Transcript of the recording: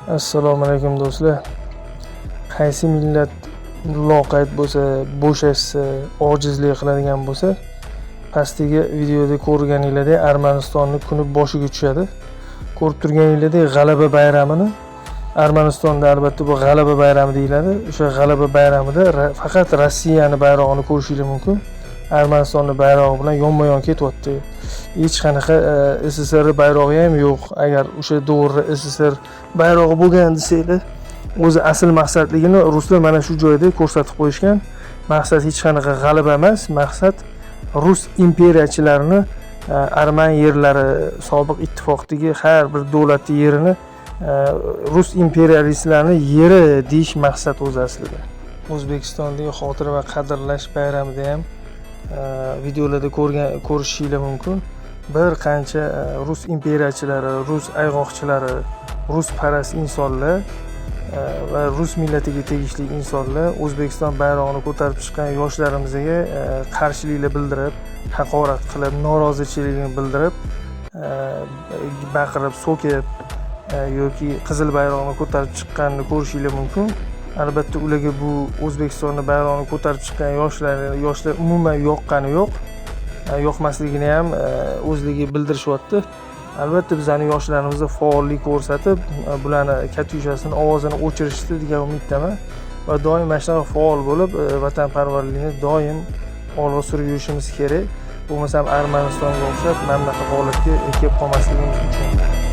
Assalomu alaykum do'stlar. Qaysi millat loqayd bo'lsa, bo'shashsa, ojizlik qiladigan bo'lsa, pastdagi videoda ko'rganinglardek Armanistonning kuni boshiga tushadi. Ko'rib turganinglardek G'alaba bayramini Armanistonda albatta bu G'alaba bayrami deyiladi. O'sha G'alaba bayramida faqat Rossiyani bayrog'ini ko'rishingiz mumkin. Armanistonning bayrog'i bilan yonma-yon ketyapti. Hech qanaqa SSR bayrog'i ham yo'q. Agar o'sha to'g'ri SSR bayrog'i bo'lgan desanglar, o'zi asl maqsadligini ruslar mana shu joyda ko'rsatib qo'yishgan. Maqsad hech qanaqa g'alaba emas, maqsad rus imperiyachilarini Arman yerlari, sobiq ittifoqdagi har bir davlatning yerini rus imperialistlarini yeri deyish maqsad o'zi aslida. O'zbekistondagi xotira va qadrlash bayramida ham videolarda ko'rishingiz mumkin. Bir qancha rus imperiyachilari, rus ayg'oqchilari, rus parast insonlar va rus millatiga tegishli insonlar O'zbekiston bayrog'ini ko'tarib chiqqan yoshlarimizga qarshiliklar bildirib, haqorat qilib, norozichiligini bildirib, baqirib, so'kib yoki qizil bayroqni ko'tarib chiqqanini ko'rishingiz mumkin. Albatta ularga bu O'zbekistonning bayrog'ini ko'tarib chiqqan yoshlar umuman yoqqani yo'q. Yoqmasligini ham o'zligi bildirishyapti. Albatta bizning yoshlarimiz faollik ko'rsatib, bularni katyushasini ovozini o'chirishdi degan umiddaman va doim mana shunaqa faol bo'lib, vatanparvarlikni doim olg'a surib yurishimiz kerak. Bo'lmasam Armanistonga o'xshab mana bunaqa holatga kelib qolmasligimiz uchun.